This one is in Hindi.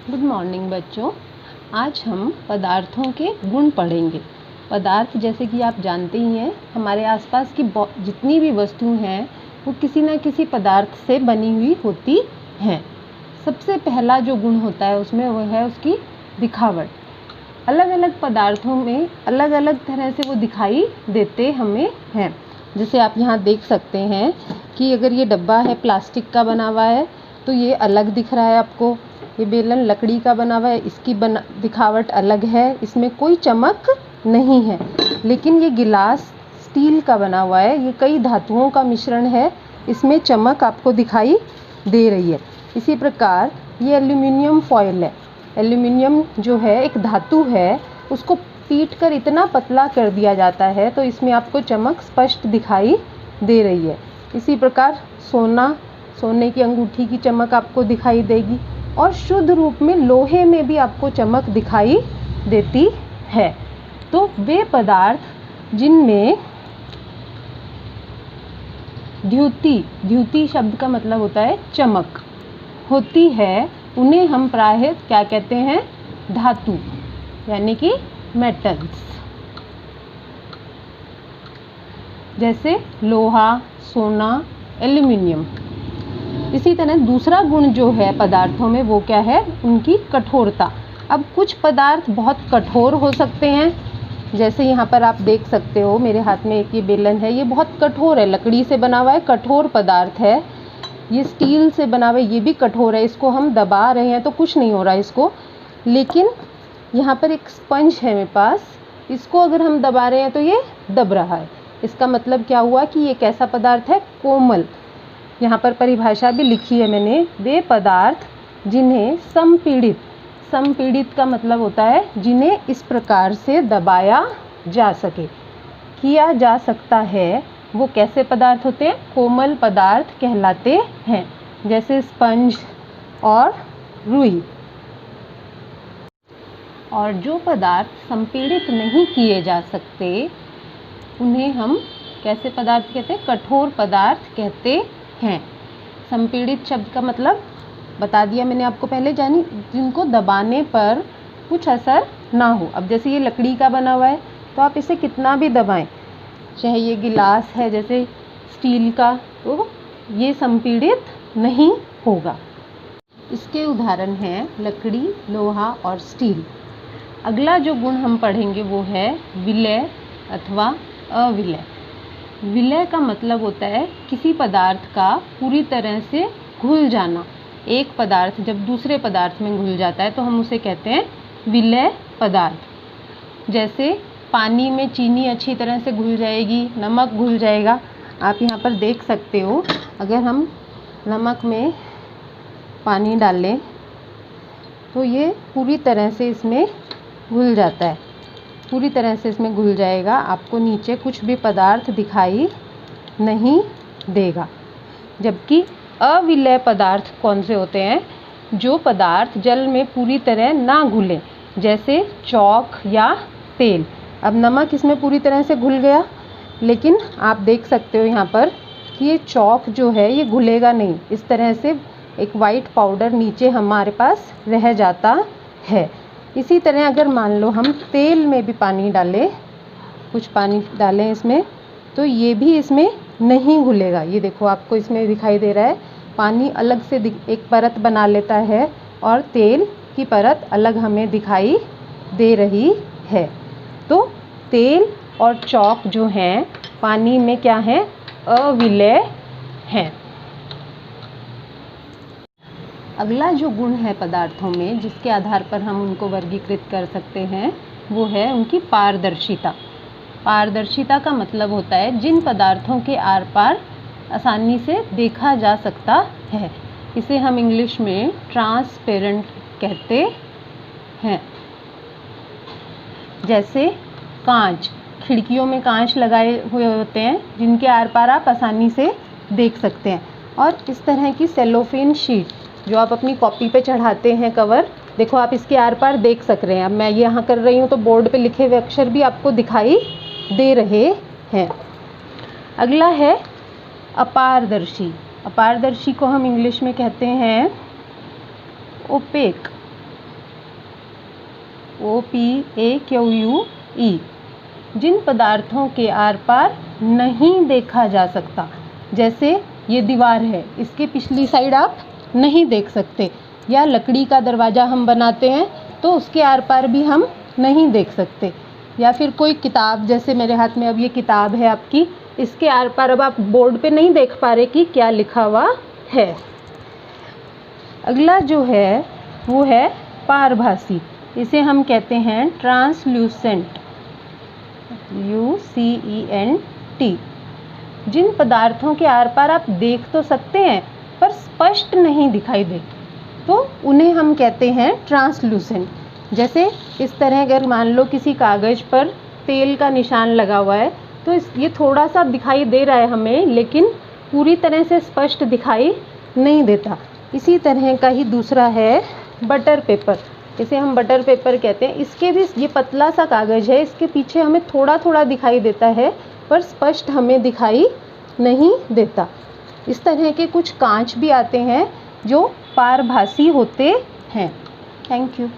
गुड मॉर्निंग बच्चों। आज हम पदार्थों के गुण पढ़ेंगे। पदार्थ जैसे कि आप जानते ही हैं, हमारे आसपास की जितनी भी वस्तु हैं वो किसी न किसी पदार्थ से बनी हुई होती हैं। सबसे पहला जो गुण होता है उसमें वो है उसकी दिखावट। अलग अलग पदार्थों में अलग अलग तरह से वो दिखाई देते हमें हैं। जैसे आप यहाँ देख सकते हैं कि अगर ये डब्बा है प्लास्टिक का बना हुआ है तो ये अलग दिख रहा है आपको। ये बेलन लकड़ी का बना हुआ है, इसकी दिखावट अलग है, इसमें कोई चमक नहीं है। लेकिन ये गिलास स्टील का बना हुआ है, ये कई धातुओं का मिश्रण है, इसमें चमक आपको दिखाई दे रही है। इसी प्रकार ये एल्यूमिनियम फॉयल है। एल्यूमिनियम जो है एक धातु है, उसको पीट कर इतना पतला कर दिया जाता है तो इसमें आपको चमक स्पष्ट दिखाई दे रही है। इसी प्रकार सोने की अंगूठी की चमक आपको दिखाई देगी और शुद्ध रूप में लोहे में भी आपको चमक दिखाई देती है। तो वे पदार्थ जिनमें द्युति शब्द का मतलब होता है चमक होती है, उन्हें हम प्रायः क्या कहते हैं? धातु, यानी कि मेटल्स। जैसे लोहा, सोना, एल्यूमिनियम। इसी तरह दूसरा गुण जो है पदार्थों में वो क्या है? उनकी कठोरता। अब कुछ पदार्थ बहुत कठोर हो सकते हैं, जैसे यहाँ पर आप देख सकते हो मेरे हाथ में एक ये बेलन है, ये बहुत कठोर है, लकड़ी से बना हुआ है, कठोर पदार्थ है। ये स्टील से बना हुआ है, ये भी कठोर है, इसको हम दबा रहे हैं तो कुछ नहीं हो रहा है इसको। लेकिन यहाँ पर एक स्पंज है मेरे पास, इसको अगर हम दबा रहे हैं तो ये दब रहा है। इसका मतलब क्या हुआ कि ये कैसा पदार्थ है? कोमल। यहाँ पर परिभाषा भी लिखी है मैंने, वे पदार्थ जिन्हें संपीड़ित का मतलब होता है जिन्हें इस प्रकार से दबाया जा सके, किया जा सकता है, वो कैसे पदार्थ होते हैं? कोमल पदार्थ कहलाते हैं, जैसे स्पंज और रुई। और जो पदार्थ संपीड़ित नहीं किए जा सकते उन्हें हम कैसे पदार्थ कहते हैं? कठोर पदार्थ कहते हैं। संपीड़ित शब्द का मतलब बता दिया मैंने आपको पहले, जानी जिनको दबाने पर कुछ असर ना हो। अब जैसे ये लकड़ी का बना हुआ है तो आप इसे कितना भी दबाएं, चाहे ये गिलास है जैसे स्टील का, तो ये संपीड़ित नहीं होगा। इसके उदाहरण हैं लकड़ी, लोहा और स्टील। अगला जो गुण हम पढ़ेंगे वो है विलय अथवा अविलय। विलय का मतलब होता है किसी पदार्थ का पूरी तरह से घुल जाना। एक पदार्थ जब दूसरे पदार्थ में घुल जाता है तो हम उसे कहते हैं विलय पदार्थ। जैसे पानी में चीनी अच्छी तरह से घुल जाएगी, नमक घुल जाएगा। आप यहाँ पर देख सकते हो, अगर हम नमक में पानी डालें तो ये पूरी तरह से इसमें घुल जाता है, पूरी तरह से इसमें घुल जाएगा, आपको नीचे कुछ भी पदार्थ दिखाई नहीं देगा। जबकि अविलय पदार्थ कौन से होते हैं? जो पदार्थ जल में पूरी तरह ना घुले, जैसे चौक या तेल। अब नमक इसमें पूरी तरह से घुल गया, लेकिन आप देख सकते हो यहाँ पर कि ये चौक जो है ये घुलेगा नहीं, इस तरह से एक वाइट पाउडर नीचे हमारे पास रह जाता है। इसी तरह अगर मान लो हम तेल में भी पानी डालें, कुछ पानी डालें इसमें, तो ये भी इसमें नहीं घुलेगा। ये देखो आपको इसमें दिखाई दे रहा है, पानी अलग से एक परत बना लेता है और तेल की परत अलग हमें दिखाई दे रही है। तो तेल और चौक जो हैं पानी में क्या हैं? अविलय हैं। अगला जो गुण है पदार्थों में जिसके आधार पर हम उनको वर्गीकृत कर सकते हैं वो है उनकी पारदर्शिता। पारदर्शिता का मतलब होता है जिन पदार्थों के आर पार आसानी से देखा जा सकता है। इसे हम इंग्लिश में ट्रांसपेरेंट कहते हैं। जैसे कांच, खिड़कियों में कांच लगाए हुए होते हैं जिनके आर पार आप आसानी से देख सकते हैं। और इस तरह की सेलोफेन शीट जो आप अपनी कॉपी पे चढ़ाते हैं कवर, देखो आप इसके आर पार देख सक रहे हैं। अब मैं यहाँ कर रही हूँ तो बोर्ड पे लिखे हुए अक्षर भी आपको दिखाई दे रहे हैं। अगला है अपारदर्शी। अपारदर्शी को हम इंग्लिश में कहते हैं ओपेक, OPAQUE। जिन पदार्थों के आर पार नहीं देखा जा सकता, जैसे ये दीवार है, इसके पिछली साइड आप नहीं देख सकते, या लकड़ी का दरवाज़ा हम बनाते हैं तो उसके आर पार भी हम नहीं देख सकते, या फिर कोई किताब, जैसे मेरे हाथ में अब ये किताब है आपकी, इसके आर पार अब आप बोर्ड पे नहीं देख पा रहे कि क्या लिखा हुआ है। अगला जो है वो है पारभासी। इसे हम कहते हैं ट्रांसल्यूसेंट, UCENT। जिन पदार्थों के आर पार आप देख तो सकते हैं पर स्पष्ट नहीं दिखाई दे, तो उन्हें हम कहते हैं ट्रांसल्यूसेंट। जैसे इस तरह अगर मान लो किसी कागज़ पर तेल का निशान लगा हुआ है, तो ये थोड़ा सा दिखाई दे रहा है हमें, लेकिन पूरी तरह से स्पष्ट दिखाई नहीं देता। इसी तरह का ही दूसरा है बटर पेपर। इसे हम बटर पेपर कहते हैं। इसके भी ये पतला सा कागज़ है, इसके पीछे हमें थोड़ा थोड़ा दिखाई देता है पर स्पष्ट हमें दिखाई नहीं देता। इस तरह के कुछ कांच भी आते हैं जो पारभासी होते हैं। Thank you.